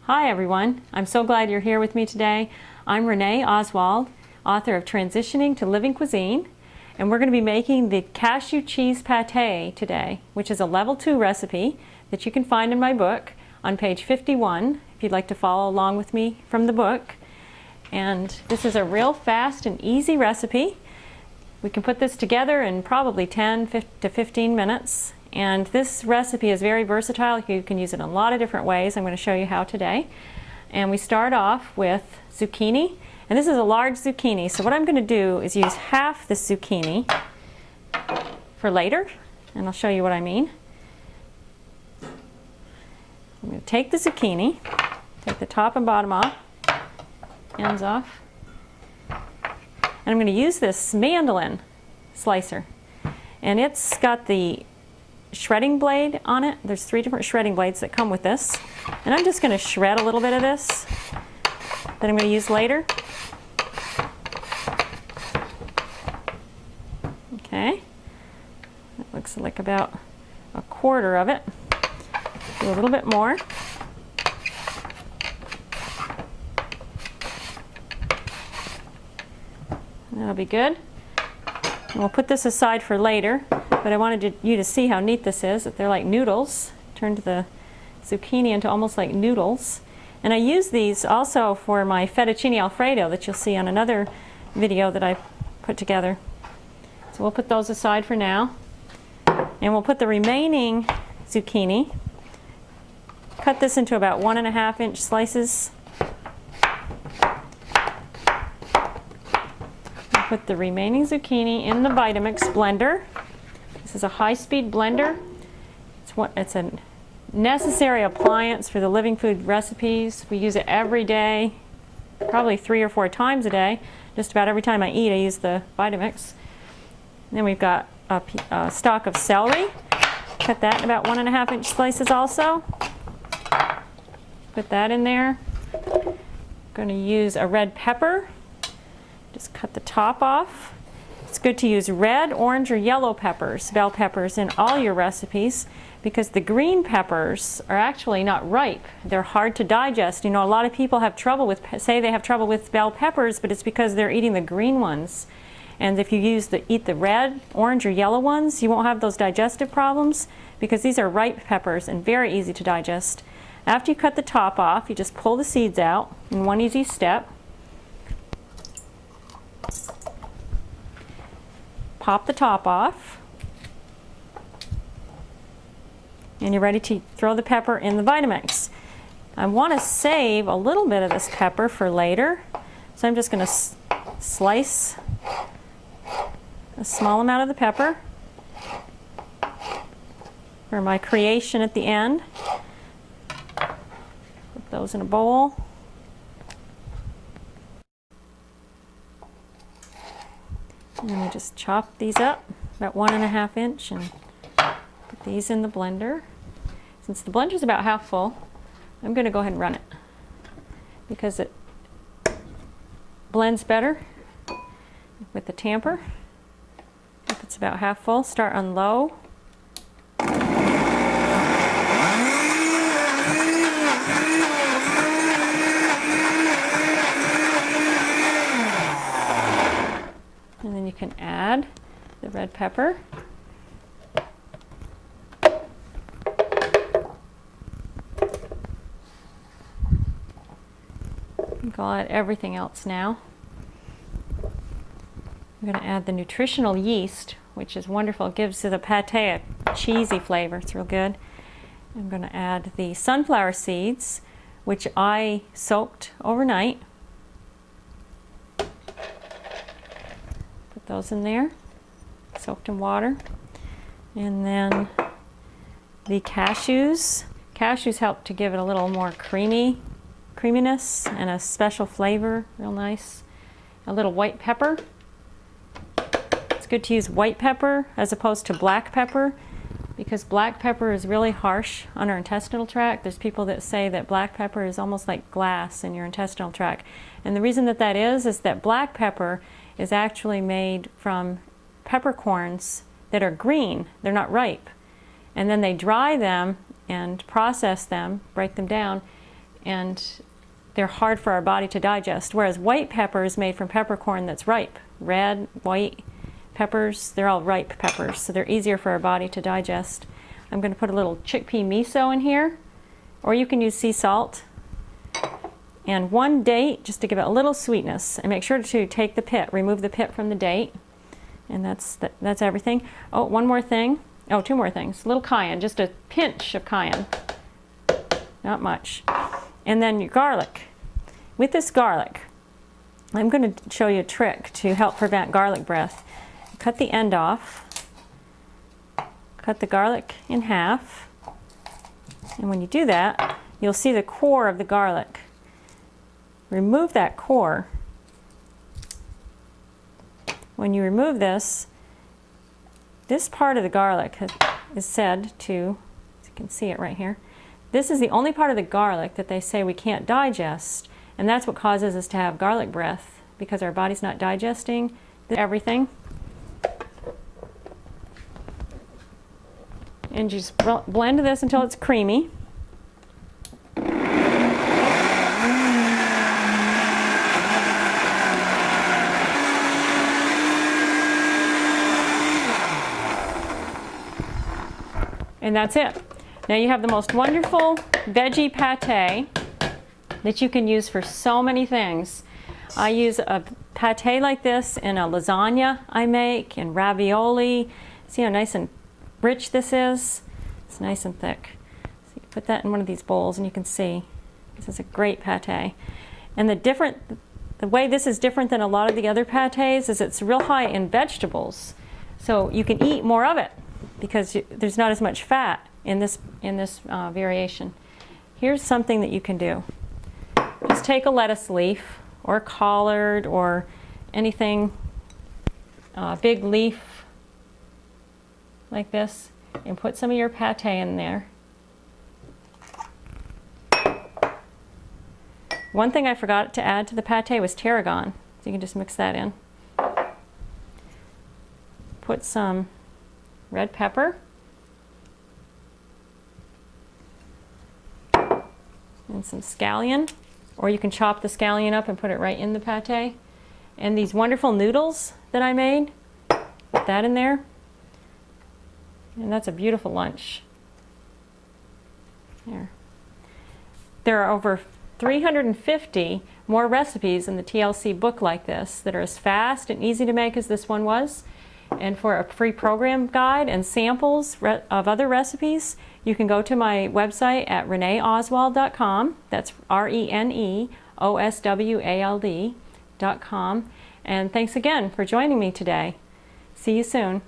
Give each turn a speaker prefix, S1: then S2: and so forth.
S1: Hi everyone, I'm so glad you're here with me today. I'm Rene Oswald, author of Transitioning to Living Cuisine, and we're going to be making the cashew cheese pate today, which is a level 2 recipe that you can find in my book on page 51 if you'd like to follow along with me from the book. And this is a real fast and easy recipe. We can put this together in probably 10 to 15 minutes. And this recipe is very versatile. You can use it in a lot of different ways. I'm going to show you how today. And we start off with zucchini. And this is a large zucchini. So what I'm going to do is use half the zucchini for later. And I'll show you what I mean. I'm going to take the zucchini, take the top and bottom off, ends off. And I'm going to use this mandolin slicer. And it's got the shredding blade on it. There's 3 different shredding blades that come with this. And I'm just going to shred a little bit of this that I'm going to use later. Okay. That looks like about a quarter of it. Do a little bit more. That'll be good. And we'll put this aside for later, but I wanted you to see how neat this is, that they're like noodles. Turned the zucchini into almost like noodles. And I use these also for my fettuccine alfredo that you'll see on another video that I put together. So we'll put those aside for now. And we'll put the remaining zucchini, cut this into about 1.5 inch slices. Put the remaining zucchini in the Vitamix blender. This is a high-speed blender. It's a necessary appliance for the living food recipes. We use it every day, probably 3 or 4 times a day. Just about every time I eat, I use the Vitamix. And then we've got a stalk of celery. Cut that in about 1.5 inch slices also. Put that in there. I'm going to use a red pepper. Just cut the top off. It's good to use red, orange, or yellow peppers, bell peppers, in all your recipes because the green peppers are actually not ripe. They're hard to digest. You know, a lot of people have trouble with, say they have trouble with bell peppers, but it's because they're eating the green ones. And if you eat the red, orange, or yellow ones, you won't have those digestive problems because these are ripe peppers and very easy to digest. After you cut the top off, you just pull the seeds out in one easy step. Pop the top off, and you're ready to throw the pepper in the Vitamix. I want to save a little bit of this pepper for later, so I'm just going to slice a small amount of the pepper for my creation at the end. Put those in a bowl. And then we just chop these up about 1.5 inch and put these in the blender. Since the blender is about half full, I'm going to go ahead and run it because it blends better with the tamper. If it's about half full, start on low. And then you can add the red pepper. I'll add everything else now. I'm going to add the nutritional yeast, which is wonderful. It gives the pate a cheesy flavor. It's real good. I'm going to add the sunflower seeds, which I soaked overnight. Those in there, soaked in water. And then the cashews. Cashews help to give it a little more creaminess and a special flavor, real nice. A little white pepper. It's good to use white pepper as opposed to black pepper because black pepper is really harsh on our intestinal tract. There's people that say that black pepper is almost like glass in your intestinal tract. And the reason that is that black pepper is actually made from peppercorns that are green. They're not ripe. And then they dry them and process them, break them down, and they're hard for our body to digest, whereas white pepper is made from peppercorn that's ripe. Red, white peppers, they're all ripe peppers, so they're easier for our body to digest. I'm going to put a little chickpea miso in here, or you can use sea salt. And 1 date, just to give it a little sweetness. And make sure to take the pit, remove the pit from the date. And that's everything. Oh, one more thing. Oh, two more things. A little cayenne, just a pinch of cayenne. Not much. And then your garlic. With this garlic, I'm going to show you a trick to help prevent garlic breath. Cut the end off. Cut the garlic in half. And when you do that, you'll see the core of the garlic. Remove that core. When you remove this part of the garlic is said to, as you can see it right here, this is the only part of the garlic that they say we can't digest, and that's what causes us to have garlic breath, because our body's not digesting everything. And just blend this until it's creamy. And that's it. Now you have the most wonderful veggie pate that you can use for so many things. I use a pate like this in a lasagna I make, in ravioli. See how nice and rich this is? It's nice and thick. So you put that in one of these bowls and you can see this is a great pate. And the way this is different than a lot of the other pates is it's real high in vegetables. So you can eat more of it because there's not as much fat in this variation. Here's something that you can do. Just take a lettuce leaf or a collard or anything, big leaf like this, and put some of your pate in there. One thing I forgot to add to the pate was tarragon, so you can just mix that in. Put some red pepper and some scallion, or you can chop the scallion up and put it right in the pate. And these wonderful noodles that I made, put that in there. And that's a beautiful lunch. There are over 350 more recipes in the TLC book like this that are as fast and easy to make as this one was. And for a free program guide and samples of other recipes, you can go to my website at reneoswald.com. That's ReneOswald.com. And thanks again for joining me today. See you soon.